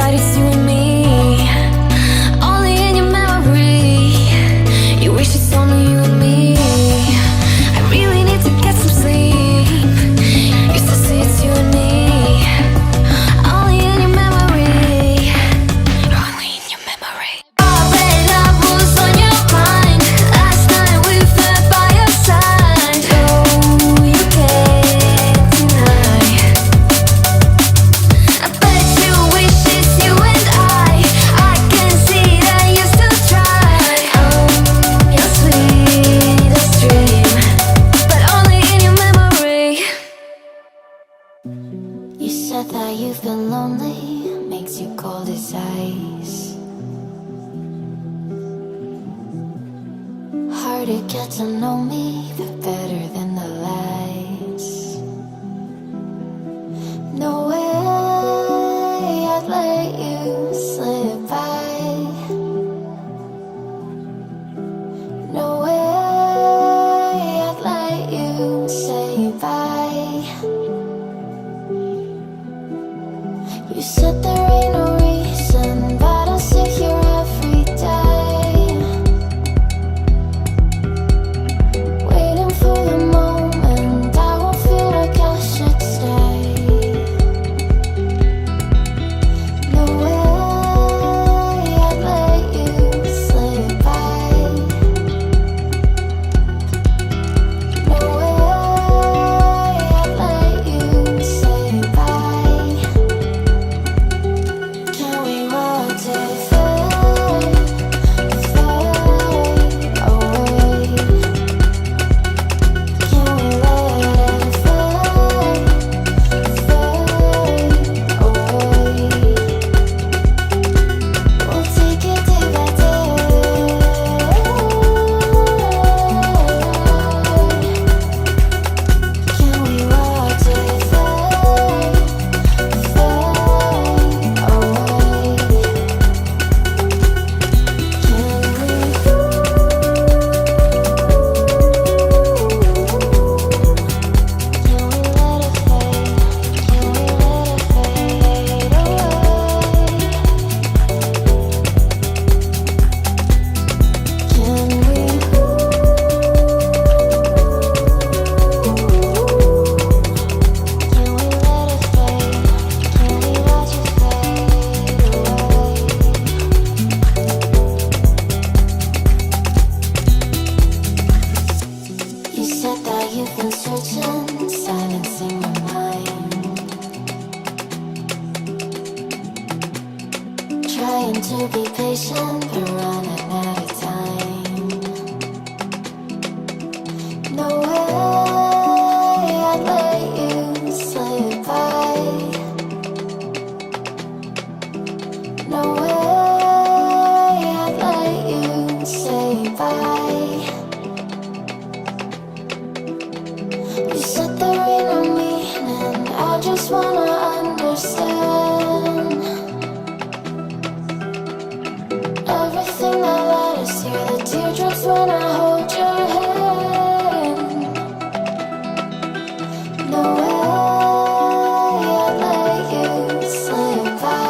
inside, it's you and me. Only in your memory. You wish it's only you and me. I really need to get some sleep. Used to say it's you and me. Only in your memory. Only in your memory. Already love was on your mind. Last night we fell by your side. Oh, you can't deny. I bet you wish it's you and I can see that you still try. Your sweetest dream, but only in your memory. You said that you've been lonely, makes you cold as ice. Hard to get to know me, but better than the lights. No way I'd let you slip by. No way I'd let you say bye. You said there ain't no reason, but I'll sit here every day, waiting for the moment I won't feel like I should stay. No way I'd let you slip by. No way I'd let you say bye. Can we watch it fade, fade away? Can we let it fade, fade away? We'll take it day by day. Can we watch it fade, fade away? You said that you've been searching, silencing your mind, trying to be patient, but running out of time. No way I'd let you slip by. No way I'd let you say bye. You said there ain't no meaning, I just wanna understand everything that led us here, the teardrops when I hold your hand. No way. I'd let you slip by.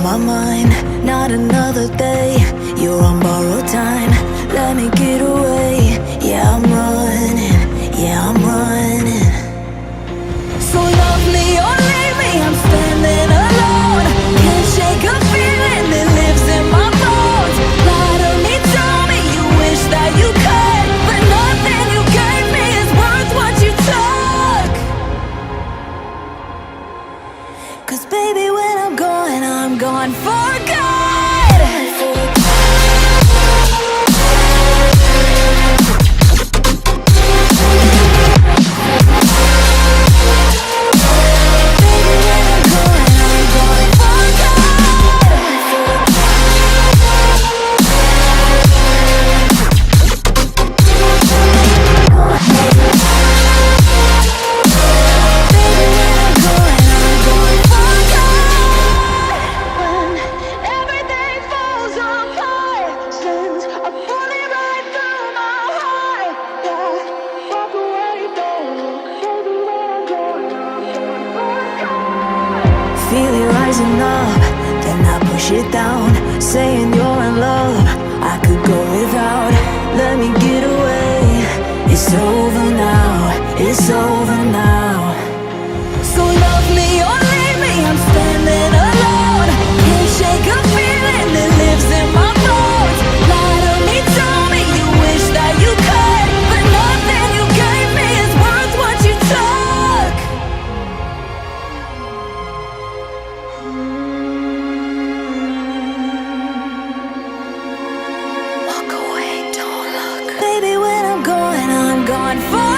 my mind, not another day. You're on borrowed time, let me get away. Yeah, I'm running, yeah, I'm running. So love me or leave me, I'm standing alone. Can't shake a feeling that lives in my bones. Lie to me, tell me you wish that you could, but nothing you gave me is worth what you took. 'Cause baby, when I'm gone for good. Feel it rising up, then I push it down, saying you're in love, I could go without. Let me get away, it's over now, it's over now. So love me or leave me, I'm standing alone. Can't shake a feeling that lives in my bones. Lie to me, tell me you wish that you could, but nothing you gave me is worth what you took. Walk away, don't look. Baby, when I'm gone for